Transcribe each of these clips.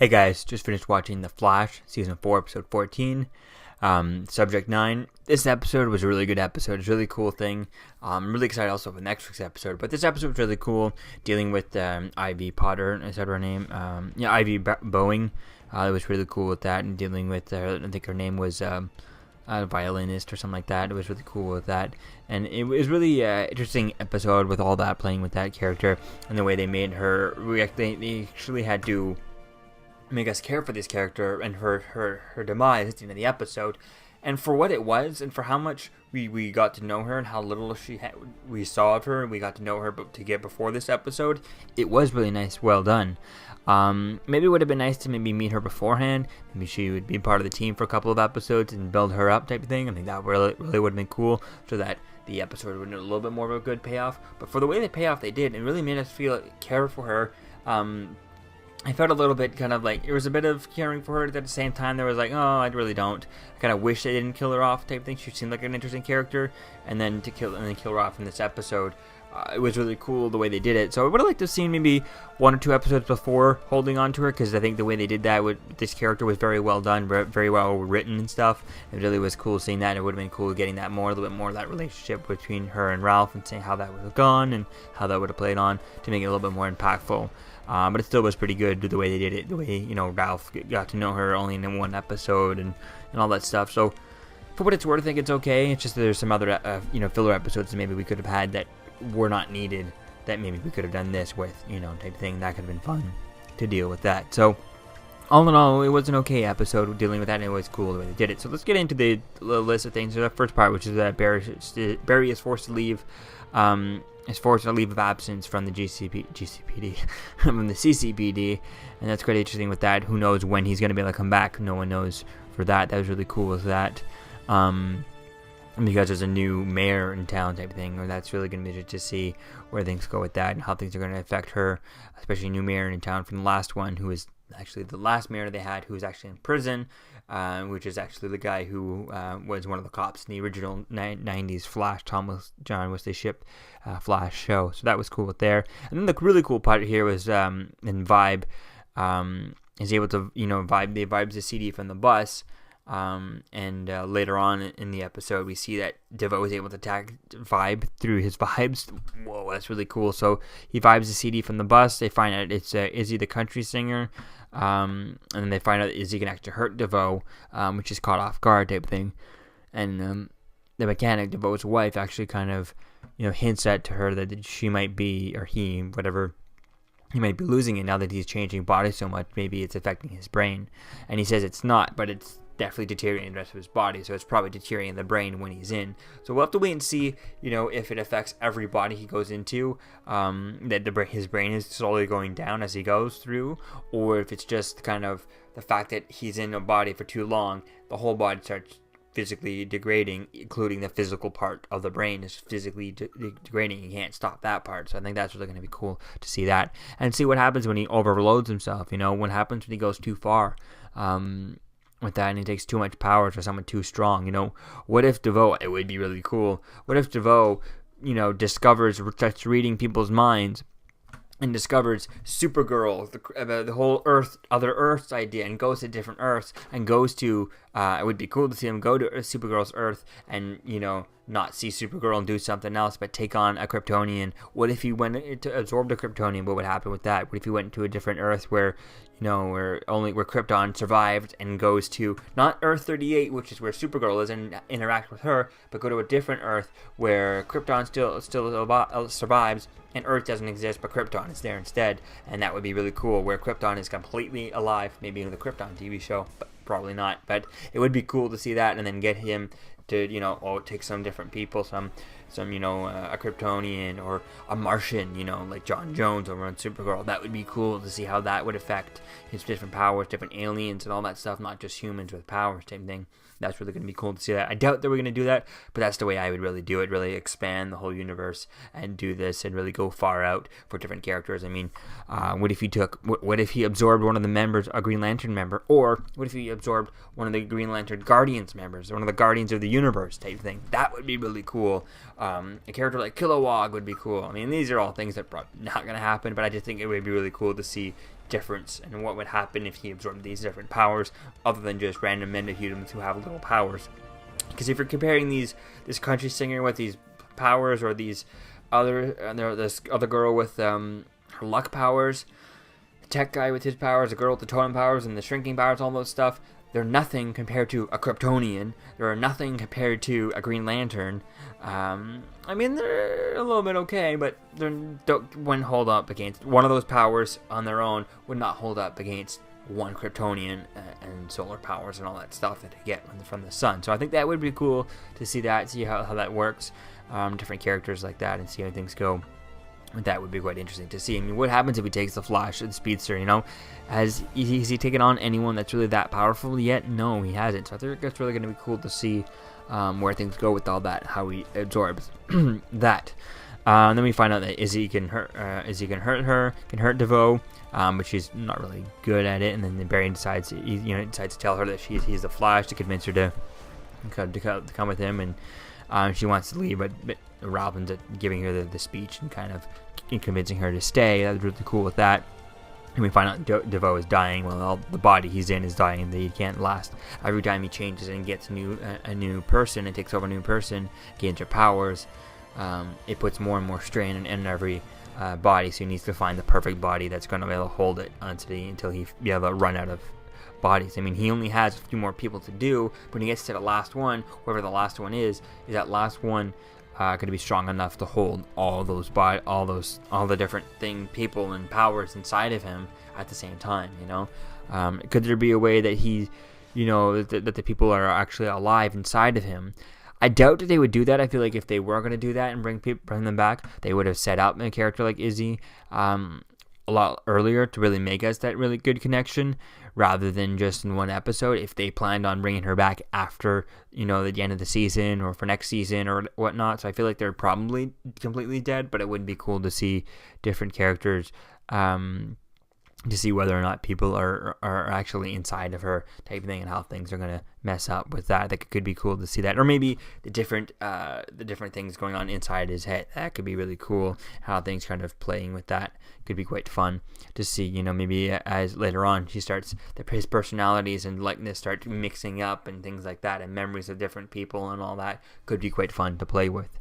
Hey guys, just finished watching The Flash, Season 4, Episode 14, Subject 9. This episode was a really good episode. It's a really cool thing. I'm really excited also for next week's episode, but this episode was really cool, dealing with Ivy Potter, is that her name? Ivy Boeing. It was really cool with that, and dealing with, I think her name was a violinist or something like that. It was really cool with that, and it was really interesting episode with all that, playing with that character, and the way they made her react. They actually had to make us care for this character and her demise at the end of the episode, and for what it was, and for how much we got to know her and how little we saw of her, and we got to know her to get before this episode. It was really nice, well done. Maybe it would have been nice to maybe meet her beforehand. Maybe she would be part of the team for a couple of episodes and build her up, type of thing. I think that really would have been cool, so that the episode would have a little bit more of a good payoff. But for the way the payoff they did, it really made us care for her. I felt a little bit kind of like, it was a bit of caring for her, at the same time there was like, oh, I really don't. I kind of wish they didn't kill her off, type thing. She seemed like an interesting character, and then kill her off in this episode. It was really cool the way they did it. So I would have liked to have seen maybe one or two episodes before holding on to her, because I think the way they did that with this character was very well done, very well written and stuff. It really was cool seeing that. It would have been cool getting that a little bit more of that relationship between her and Ralph, and seeing how that would have gone and how that would have played on to make it a little bit more impactful. But it still was pretty good the way they did it, the way, Ralph got to know her only in one episode and all that stuff. So for what it's worth, I think it's okay. It's just that there's some other, filler episodes that maybe we could have had that were not needed, that maybe we could have done this with, type thing. That could have been fun to deal with that. So all in all, it was an okay episode dealing with that, and it was cool the way they did it. So let's get into the list of things. So the first part, which is that Barry is forced to leave, is forced on a leave of absence from the GCPD, from the CCPD, and that's quite interesting with that. Who knows when he's going to be able to come back? No one knows for that. That was really cool with that. Because there's a new mayor in town, type of thing, or that's really going to be to see where things go with that and how things are going to affect her, especially a new mayor in town from the last one, who is actually the last mayor they had, who was actually in prison, which is actually the guy who was one of the cops in the original 90s Flash, John Wesley Shipp Flash show. So that was cool with there. And then the really cool part here was in Vibe is able to, vibes the CD from the bus. And later on in the episode, we see that Devo is able to tag Vibe through his vibes. Whoa, that's really cool. So he vibes the CD from the bus. They find out it's Izzy, the country singer, and then they find out Izzy can actually hurt Devo, which is caught off guard, type of thing. And the mechanic, Devo's wife, actually kind of hints at to her that she might be, or he, whatever, he might be losing it now that he's changing body so much. Maybe it's affecting his brain, and he says it's not, but it's definitely deteriorating the rest of his body, so it's probably deteriorating the brain when he's in. So we'll have to wait and see, if it affects every body he goes into, that his brain is slowly going down as he goes through, or if it's just kind of the fact that he's in a body for too long, the whole body starts physically degrading, including the physical part of the brain is physically degrading. You can't stop that part. So I think that's really going to be cool to see that, and see what happens when he overloads himself. What happens when he goes too far with that, and he takes too much power for someone too strong. What if Devo, it would be really cool, what if Devo, starts reading people's minds and discovers Supergirl, the whole other Earths idea, and goes to different Earths, and goes to, it would be cool to see him go to Supergirl's Earth and, not see Supergirl and do something else, but take on a Kryptonian. What if he went to absorb a Kryptonian? What would happen with that? What if he went to a different Earth where, where Krypton survived, and goes to not Earth 38, which is where Supergirl is, and interact with her, but go to a different Earth where Krypton still survives, and Earth doesn't exist, but Krypton is there instead. And that would be really cool, where Krypton is completely alive, maybe in the Krypton TV show, but probably not. But it would be cool to see that, and then get him to, take some different people, some a Kryptonian or a Martian, like John Jones over on Supergirl. That would be cool to see how that would affect his different powers, different aliens and all that stuff, not just humans with powers, same thing. That's really going to be cool to see that. I doubt that we're going to do that, but that's the way I would really do it, really expand the whole universe and do this and really go far out for different characters. I mean, what if he absorbed one of the members, a Green Lantern member, or what if he absorbed one of the Green Lantern Guardians members, one of the Guardians of the universe type thing. That would be really cool. A character like Kilowog would be cool. I mean, these are all things that are probably not going to happen, but I just think it would be really cool to see difference and what would happen if he absorbed these different powers, other than just random men to humans who have little powers. Because if you're comparing this country singer with these powers, or this other girl with her luck powers, the tech guy with his powers, the girl with the totem powers and the shrinking powers, all those stuff, they're nothing compared to a Kryptonian. They're nothing compared to a Green Lantern. I mean, they're a little bit okay, but they wouldn't hold up against one of those powers on their own. Would not hold up against one Kryptonian and solar powers and all that stuff that they get from the sun. So I think that would be cool to see that, see how that works. Different characters like that, and see how things go. That would be quite interesting to see. I mean, what happens if he takes the Flash, the Speedster, Has he taken on anyone that's really that powerful yet? No, he hasn't. So I think it's really going to be cool to see where things go with all that, how he absorbs that. Then we find out that Izzy can hurt DeVoe, but she's not really good at it. And then Barry decides to tell her that he's the Flash, to convince her to come with him, and she wants to leave, but Ralph ends up giving her the speech and kind of convincing her to stay. That's really cool with that. And we find out DeVoe is dying. Well, the body he's in is dying, and he can't last. Every time he changes and gets a new person and takes over a new person, gains their powers, it puts more and more strain in every body. So he needs to find the perfect body that's going to be able to hold it until he be able to run out of bodies. I mean, he only has a few more people to do. But when he gets to the last one, whoever the last one is that last one going to be strong enough to hold all the different people and powers inside of him at the same time? Could there be a way that he, that the people are actually alive inside of him? I doubt that they would do that. I feel like if they were going to do that and bring them back, they would have set up a character like Izzy a lot earlier to really make us that really good connection, rather than just in one episode. If they planned on bringing her back after, the end of the season or for next season or whatnot. So I feel like they're probably completely dead, but it would be cool to see different characters, to see whether or not people are actually inside of her type of thing, and how things are going to mess up with that. That could be cool to see that. Or maybe the different things going on inside his head. That could be really cool, how things kind of playing with that. Could be quite fun to see, maybe as later on his personalities and likeness start mixing up and things like that, and memories of different people and all that could be quite fun to play with.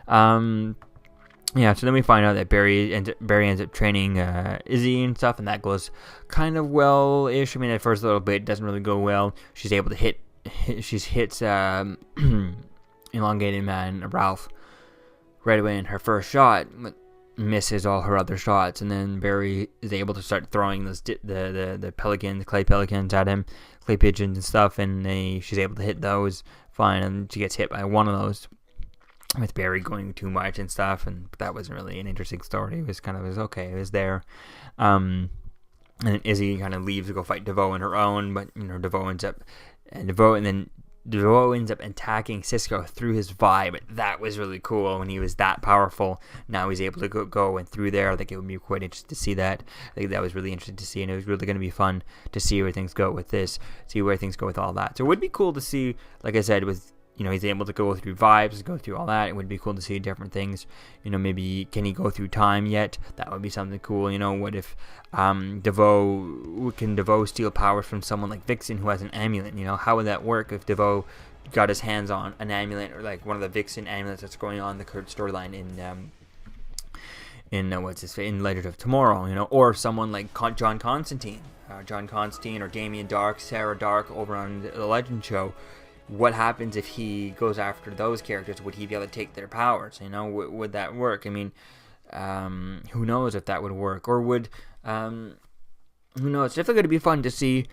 Yeah, so then we find out that Barry ends up training Izzy and stuff, and that goes kind of well-ish. I mean, at first a little bit, it doesn't really go well. She's able to hits Elongated Man, Ralph, right away in her first shot, but misses all her other shots, and then Barry is able to start throwing the clay pelicans at him, clay pigeons and stuff, and she's able to hit those fine, and she gets hit by one of those, with Barry going too much and stuff, and that wasn't really an interesting story. It was okay. It was there. And then Izzy kind of leaves to go fight DeVoe on her own, but DeVoe ends up attacking Cisco through his vibe. That was really cool when he was that powerful. Now he's able to go and through there. I think it would be quite interesting to see that. I think that was really interesting to see, and it was really going to be fun to see where things go with this, see where things go with all that. So it would be cool to see, like I said, with he's able to go through vibes, go through all that. It would be cool to see different things. Maybe can he go through time yet? That would be something cool. What if DeVoe steal powers from someone like Vixen who has an amulet? How would that work if DeVoe got his hands on an amulet, or like one of the Vixen amulets that's going on the current storyline in Legend of Tomorrow? Or someone like John Constantine or Damien Dark, Sarah Dark over on the Legend show. What happens if he goes after those characters? Would he be able to take their powers? Would that work? I mean, who knows if that would work, or would who knows? It's definitely going to be fun to see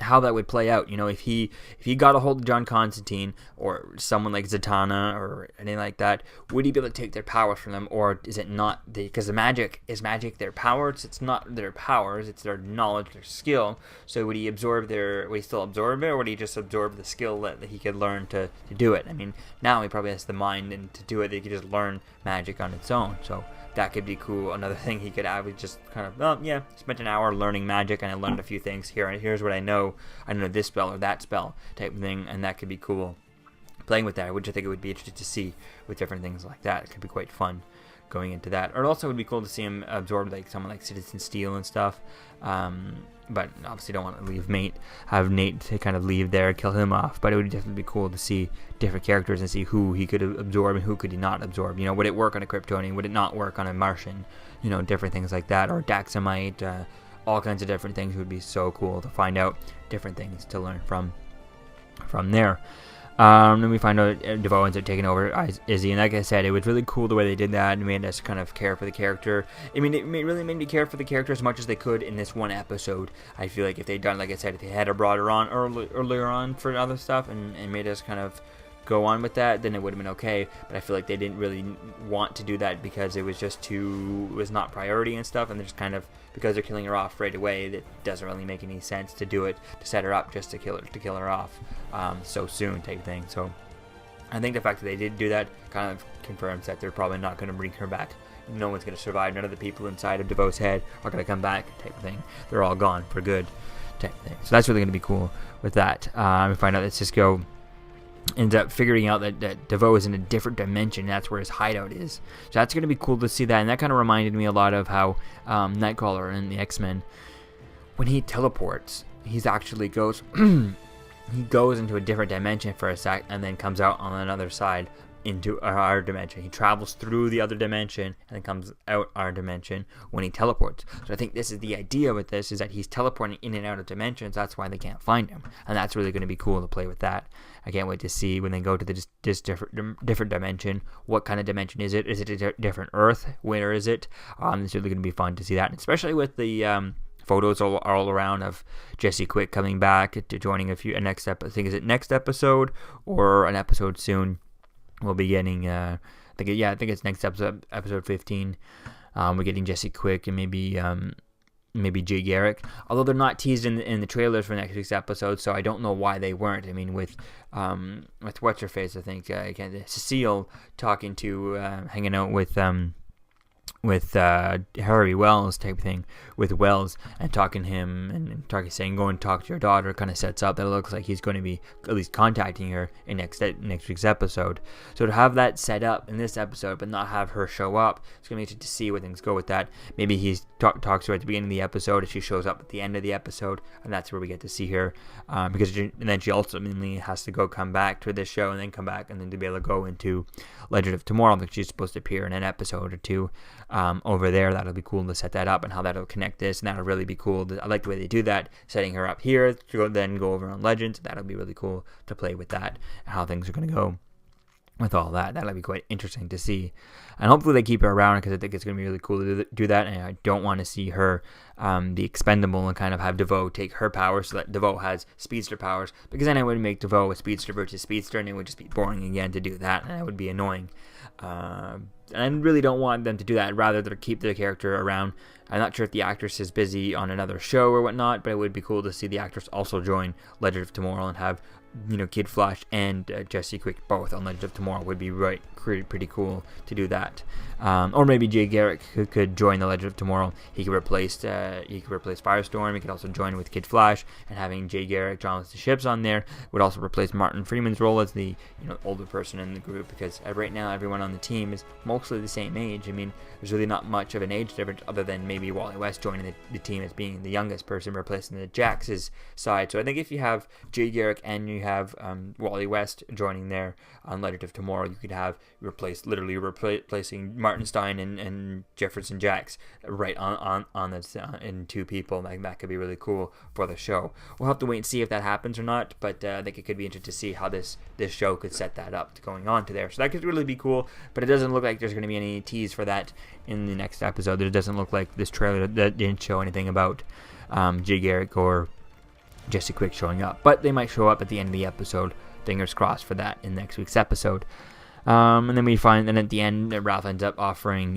how that would play out. If he got a hold of John Constantine or someone like Zatanna or anything like that, would he be able to take their powers from them, or is it not? Because magic their powers? It's not their powers; it's their knowledge, their skill. So would he still absorb it, or would he just absorb the skill that he could learn to do it? I mean, now he probably has the mind and to do it. He could just learn magic on its own. So that could be cool. Another thing he could have is just kind of, spent an hour learning magic, and I learned a few things here, and here's what I know. I know this spell or that spell type of thing, and that could be cool playing with that, which I think it would be interesting to see with different things like that. It could be quite fun going into that. Or it also would be cool to see him absorb like someone like Citizen Steel and stuff. But obviously don't want to have Nate to kind of leave there, kill him off. But it would definitely be cool to see different characters and see who he could absorb and who could he not absorb. Would it work on a Kryptonian? Would it not work on a Martian? Different things like that. Or Daxamite, all kinds of different things. It would be so cool to find out different things to learn from there. Then we find out DeVoe ends up taking over Izzy, and like I said, it was really cool the way they did that and made us kind of care for the character. I mean, really made me care for the character as much as they could in this one episode. I feel like if they'd done, like I said, if they had brought her on earlier on for other stuff and made us kind of go on with that, then it would have been okay. But I feel like they didn't really want to do that because it was just it was not priority and stuff, and they're just kind of, because they're killing her off right away, that doesn't really make any sense to do it, to set her up just to kill her off so soon type thing. So I think the fact that they did do that kind of confirms that they're probably not going to bring her back. No one's going to survive. None of the people inside of DeVoe's head are going to come back type of thing. They're all gone for good type of thing. So that's really going to be cool with that. We find out that Cisco ends up figuring out that DeVoe is in a different dimension. That's where his hideout is. So that's going to be cool to see that. And that kind of reminded me a lot of how Nightcrawler in the X-Men, when he teleports, he's actually goes he goes into a different dimension for a sec and then comes out on another side into our dimension. He travels through the other dimension and then comes out our dimension when he teleports. So I think this is the idea with this, is that he's teleporting in and out of dimensions. That's why they can't find him, and that's really going to be cool to play with that. I can't wait to see when they go to this different dimension. What kind of dimension is it? Is it a different Earth? Where is it? It's really going to be fun to see that, and especially with the photos all around of Jesse Quick coming back to joining next episode or an episode soon. We'll be getting, I think it's next episode 15. We're getting Jesse Quick and maybe Jay Garrick. Although they're not teased in the trailers for next week's episode, so I don't know why they weren't. I mean, with what's her face, I think Cecile talking to hanging out with Harry Wells type of thing, with Wells, and talking to him and saying go and talk to your daughter, kind of sets up that it looks like he's going to be at least contacting her in next week's episode. So to have that set up in this episode but not have her show up, it's going to be interesting to see where things go with that. Maybe he talks to her at the beginning of the episode and she shows up at the end of the episode, and that's where we get to see her, because then she ultimately has to come back to this show and then come back and then to be able to go into Legend of Tomorrow. Like she's supposed to appear in an episode or two over there. That'll be cool to set that up and how that'll connect this, and that'll really be cool. I like the way they do that, setting her up here to then go over on Legends. That'll be really cool to play with that and how things are going to go with all that. That'll be quite interesting to see, and hopefully they keep her around, because I think it's going to be really cool to do that. And I don't want to see her be expendable and kind of have DeVoe take her powers, so that DeVoe has speedster powers, because then it would make DeVoe a speedster versus speedster, and it would just be boring again to do that, and it would be annoying. And I really don't want them to do that. I'd rather they keep the character around. I'm not sure if the actress is busy on another show or whatnot, but it would be cool to see the actress also join Legend of Tomorrow and have Kid Flash and Jesse Quick both on Legend of Tomorrow. Would be pretty cool to do that. Or maybe Jay Garrick could join the Legend of Tomorrow. He could replace Firestorm. He could also join with Kid Flash, and having Jay Garrick, Jonathan Ships on there would also replace Martin Freeman's role as the older person in the group, because right now everyone on the team is mostly the same age. I mean, there's really not much of an age difference other than maybe Wally West joining the team as being the youngest person, replacing the Jax's side. So I think if you have Jay Garrick and you have Wally West joining there on Legend of Tomorrow, you could have replacing Martin Stein and Jefferson Jax right on in two people. Like, that could be really cool for the show. We'll have to wait and see if that happens or not, but I think it could be interesting to see how this show could set that up to going on to there. So that could really be cool, but it doesn't look like there's going to be any tease for that in the next episode. It doesn't look like this trailer that didn't show anything about Jay Garrick or Jesse Quick showing up, but they might show up at the end of the episode. Fingers crossed for that in next week's episode. And then we find that at the end, Ralph ends up offering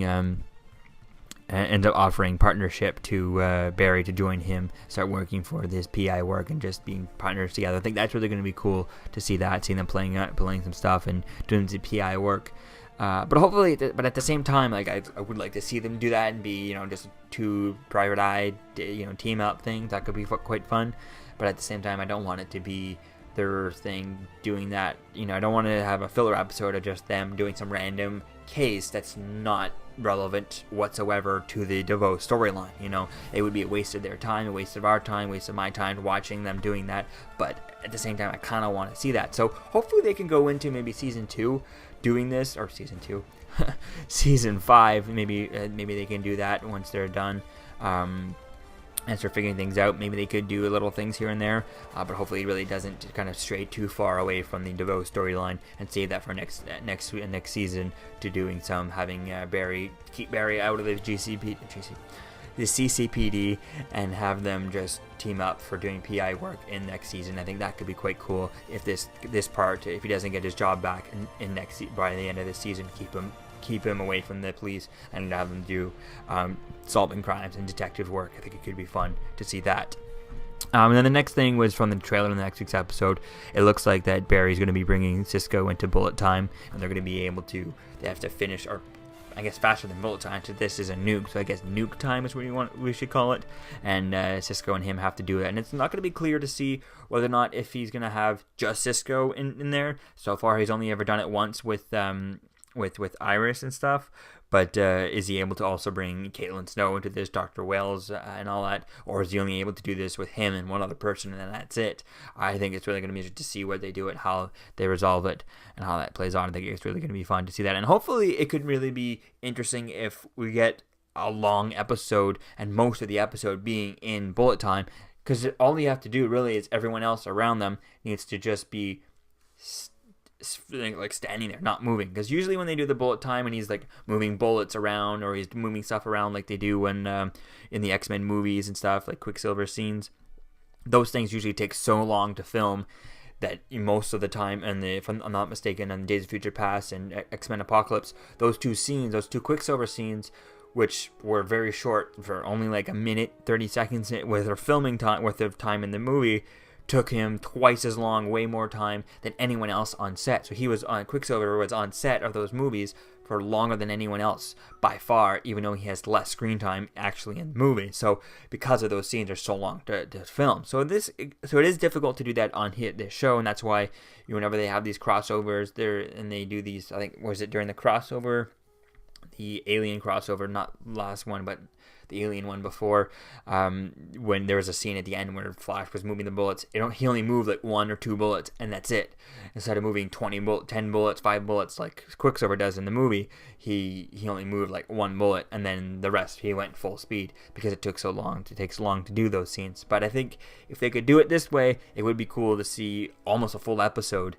partnership to Barry to join him, start working for this PI work and just being partners together. I think that's really going to be cool to see that, seeing them playing some stuff and doing some PI work. But hopefully, but at the same time, like I would like to see them do that and be, just two private eye, team up things. That could be quite fun. But at the same time, I don't want it to be their thing doing that. I don't want to have a filler episode of just them doing some random case that's not relevant whatsoever to the DeVoe storyline. It would be a waste of their time, a waste of our time, a waste of my time watching them doing that. But at the same time, I kind of want to see that. So hopefully they can go into maybe season 2 doing this, or season 2, season 5. Maybe they can do that once they're done. And start figuring things out. Maybe they could do little things here and there, but hopefully it really doesn't kind of stray too far away from the DeVoe storyline, and save that for next season to doing having keep Barry out of the the CCPD, and have them just team up for doing PI work in next season. I think that could be quite cool if this part, if he doesn't get his job back in by the end of this season, keep him away from the police and have him do solving crimes and detective work. I think it could be fun to see that. And then the next thing was from the trailer in the next week's episode. It looks like that Barry's going to be bringing Cisco into bullet time, and they're going to be able to, they have to finish, or I guess faster than bullet time, so this is a nuke, so I guess nuke time is what we should call it, and Cisco and him have to do it, and it's not going to be clear to see whether or not if he's going to have just Cisco in there. So far he's only ever done it once with Iris and stuff, but is he able to also bring Caitlin Snow into this, Dr. Wells and all that, or is he only able to do this with him and one other person and then that's it? I think it's really going to be interesting to see what they do it, how they resolve it, and how that plays on. I think it's really going to be fun to see that, and hopefully it could really be interesting if we get a long episode and most of the episode being in bullet time, because all you have to do really is everyone else around them needs to just be like standing there, not moving, because usually when they do the bullet time and he's like moving bullets around, or he's moving stuff around like they do when in the X-Men movies and stuff, like Quicksilver scenes, those things usually take so long to film that most of the time, and if I'm not mistaken, on Days of Future Past and X-Men Apocalypse, those two Quicksilver scenes, which were very short, for only like a minute 30 seconds with their filming time worth of time in the movie, took him twice as long, way more time than anyone else on set. So Quicksilver was on set of those movies for longer than anyone else by far, even though he has less screen time actually in the movie. So because of those scenes are so long to film. So it is difficult to do that on this show, and that's why whenever they have these crossovers there and they do these, I think, was it during the crossover, the Alien crossover, not last one, but the Alien one before, when there was a scene at the end where Flash was moving the bullets, he only moved like 1 or 2 bullets, and that's it. Instead of moving 10 bullets, 5 bullets like Quicksilver does in the movie, he only moved like 1 bullet, and then the rest he went full speed, because it takes so long to do those scenes. But I think if they could do it this way, it would be cool to see almost a full episode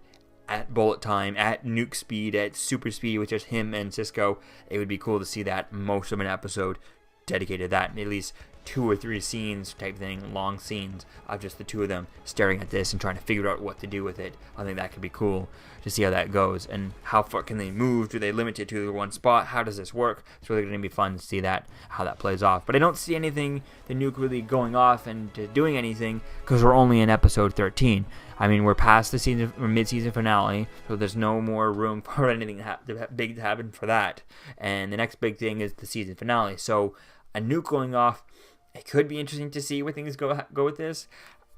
at bullet time, at nuke speed, at super speed with just him and Cisco. It would be cool to see that, most of an episode dedicated to that, and at least 2 or 3 scenes type thing, long scenes of just the two of them staring at this and trying to figure out what to do with it. I think that could be cool to see how that goes, and how far can they move? Do they limit it to one spot? How does this work? It's really going to be fun to see how that plays off. But I don't see the nuke really going off and doing anything, because we're only in episode 13. I mean, we're past the mid-season finale, so there's no more room for anything big to happen for that. And the next big thing is the season finale. So a nuke going off, it could be interesting to see where things go with this.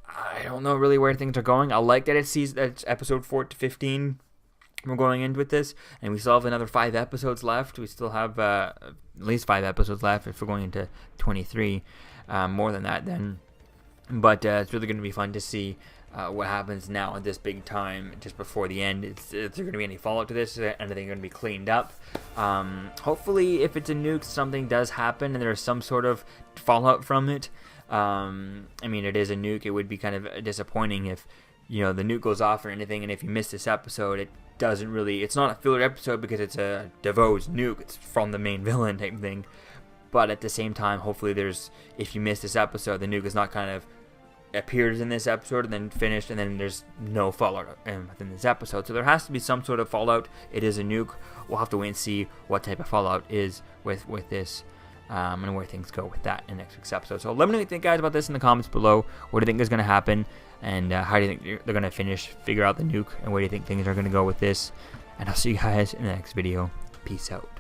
I don't know really where things are going. I like that it's episode 4 to 15 we're going in with this, and we still have another 5 episodes left. We still have at least 5 episodes left if we're going into 23. More than that then. But it's really going to be fun to see what happens now at this big time just before the end. Is there going to be any fallout to this? Is anything going to be cleaned up? Hopefully, if it's a nuke, something does happen and there's some sort of fallout from it. I mean, it is a nuke. It would be kind of disappointing if the nuke goes off or anything, and if you miss this episode, it's not a filler episode because it's a DeVoe's nuke. It's from the main villain type thing. But at the same time, hopefully if you miss this episode, the nuke is not kind of appears in this episode and then finished, and then there's no fallout within this episode. So there has to be some sort of fallout. It is a nuke. We'll have to wait and see what type of fallout is with this, and where things go with that in next week's episode. So let me know what you think, guys, about this in the comments below. What do you think is going to happen, and how do you think they're going to figure out the nuke, and where do you think things are going to go with this? And I'll see you guys in the next video. Peace out.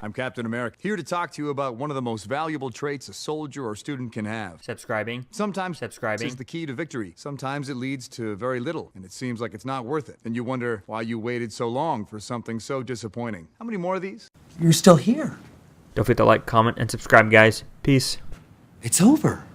I'm Captain America, here to talk to you about one of the most valuable traits a soldier or student can have. Subscribing. Sometimes Subscribing. is the key to victory. Sometimes it leads to very little, and it seems like it's not worth it. And you wonder why you waited so long for something so disappointing. How many more of these? You're still here. Don't forget to like, comment, and subscribe, guys. Peace. It's over.